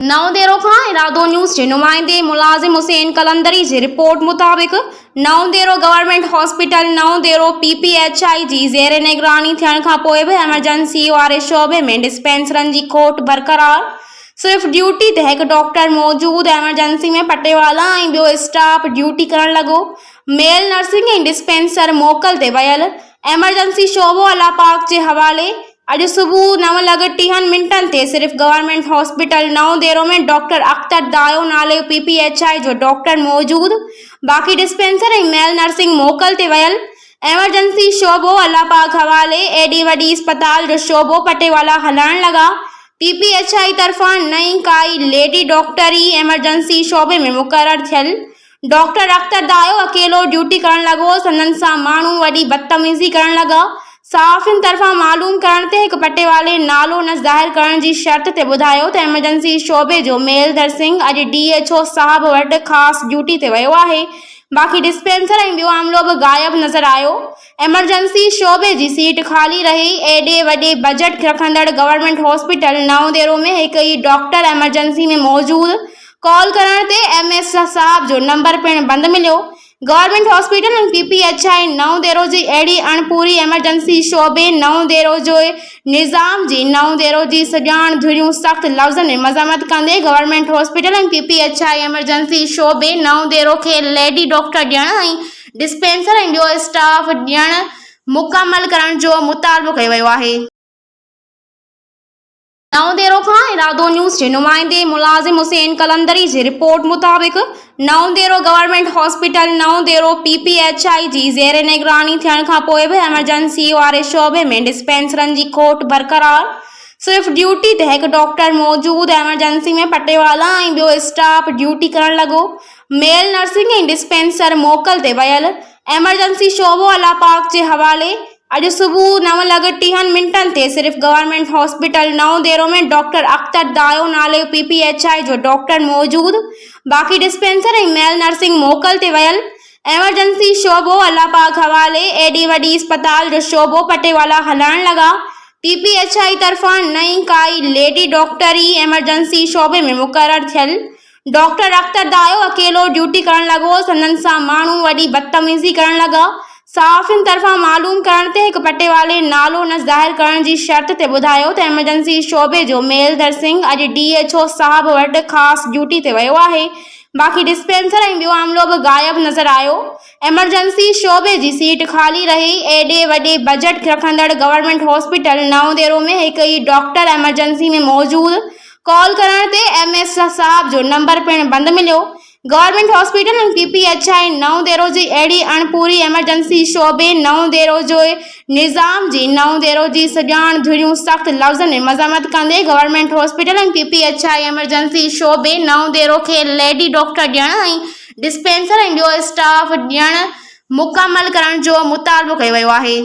नवदेरो खां इरादो न्यूज़ जे नुमाइंदे मुलाज़िम हुसैन कलंदरी जी रिपोर्ट मुताबिक़ नवदेरो गवर्नमेंट हॉस्पिटल नवदेरो PPHI जी ज़ेर निगरानी थियण खां पोइ बि एमरजेंसी वारे शोबे में डिस्पेंसरनि जी खोट बरक़रार। सिर्फ़ ड्यूटी ते हिकु डॉक्टर मौजूदु। एमरजेंसी में पटेवाला ऐं ॿियो स्टाफ ड्यूटी करण लॻो। मेल नर्सिंग ऐं डिस्पेंसर मोकल ते वियल। एमरजेंसी शोबो अलापाक जे हवाले। अॼु सुबुह 9:30 ते सिर्फ़ गवर्नमेंट हॉस्पिटल नवदेरो में डॉक्टर अख्तर दायो नाले PPHI जो डॉक्टर मौजूदु। बाक़ी डिस्पेंसर ऐं मेल नर्सिंग मोकल ते वियल। एमरजेंसी शोबो अलापाक हवाले। एडी वॾी अस्पताल जो शोबो पटेवाला हलाइण लॻा। PPHI तरफ़ां नई काई लेडी डॉक्टर ई एमरजेंसी शोबे में मुक़रर थियल। डॉक्टर अख्तर दायो अकेलो ड्यूटी करण लॻो। संदनि सां माण्हू वॾी बदतमीज़ी करण लॻा। साफ़िन तरफ़ां मालूम करण ते हिकु पटेवाले नालो न ज़ाहिर करण जी शर्त ते ॿुधायो त एमरजेंसी शोबे जो मेल नर्सिंग अॼु DHO साहब वटि ख़ासि ड्यूटी ते वियो आहे। बाक़ी डिस्पेंसर ऐं ॿियो अमलो बि गायब नज़र आयो। एमरजेंसी शोबे जी सीट ख़ाली रही। एॾे वॾे बजट रखंदड़ गवर्नमेंट हॉस्पिटल नवदेरो में हिकु ई डॉक्टर एमरजेंसी में मौजूदु। कॉल करण ते MS साहब जो नंबर पिणु बंदि मिलियो। गवर्नमेंट हॉस्पिटल ऐं PPHI नवदेरो जी अहिड़ी अणपूरी एमरजेंसी शोबे नवदेरो जो निज़ाम जी नवदेरो जी सुञाण धुरियूं सख़्त लफ़्ज़नि में मज़म्मत कंदे गवर्नमेंट हॉस्पिटल ऐं PPHI एमरजेंसी शोबे नवदेरो खे लेडी डॉक्टर ॾियण ऐं डिस्पेंसर ऐं ॿियो स्टाफ ॾियण मुकमल करण जो मुतालबो कयो वियो आहे। नवदेरो खां इरादो न्यूज़ जे नुमाइंदे मुलाज़िम हुसैन कलंदरी जी रिपोर्ट मुताबिक़ नवदेरो गवर्नमेंट हॉस्पिटल नवदेरो PPHI जी ज़ेर निगरानी थियण खां पोइ बि एमरजेंसी वारे शोबे में डिस्पेंसरनि जी खोट बरक़रार। सिर्फ़ ड्यूटी ते हिकु डॉक्टर मौजूदु। एमरजेंसी में पटेवाला ऐं ॿियो स्टाफ ड्यूटी करण लॻो। मेल नर्सिंग ऐं डिस्पेंसर मोकल ते वियल। एमरजेंसी शोबो अलापाक जे हवाले। अॼु सुबुह 9:30 ते सिर्फ़ गवर्नमेंट हॉस्पिटल नवदेरो में डॉक्टर अख्तर दायो नाले PPHI जो डॉक्टर मौजूदु। बाक़ी डिस्पेंसर ऐं मेल नर्सिंग मोकल ते वियल। एमरजेंसी शोबो अलापाक हवाले। एडी वॾी अस्पताल जो शोबो पटेवाला हलाइण लॻा। PPHI तरफ़ां नई काई लेडी डॉक्टर ई एमरजेंसी शोबे में मुक़रर थियल। डॉक्टर अख्तर दायो अकेलो ड्यूटी करण लॻो। संदनि सां माण्हू वॾी बदतमीज़ी करण लॻा। साफ़िन तरफ़ां मालूम करण ते हिकु पटेवाले नालो न ज़ाहिर करण जी शर्त ते ॿुधायो त एमरजेंसी शोबे जो मेल नर्सिंग अॼु DHO साहब वटि ख़ासि ड्यूटी ते वियो आहे। बाक़ी डिस्पेंसर ऐं ॿियो अमलो बि गायब नज़र आयो। एमरजेंसी शोबे जी सीट ख़ाली रही। एॾे वॾे बजट रखंदड़ गवर्नमेंट हॉस्पिटल नवदेरो में हिकु ई डॉक्टर एमरजेंसी में मौजूदु। कॉल करण ते MS साहब जो नंबर पिणु बंदि मिलियो। गवर्नमेंट हॉस्पिटल ऐं PPHI नवदेरो जी अहिड़ी अणपूरी एमरजेंसी शोबे नवदेरो जो निज़ाम जी नवदेरो जी सुञाण धुरियूं सख़्त लफ़्ज़नि में मज़म्मत कंदे गवर्नमेंट हॉस्पिटल ऐं PPHI एमरजेंसी शोबे नवदेरो खे लेडी डॉक्टर ॾियण ऐं डिस्पेंसर ऐं ॿियो स्टाफ ॾियण मुकमल करण जो मुतालबो कयो वियो आहे।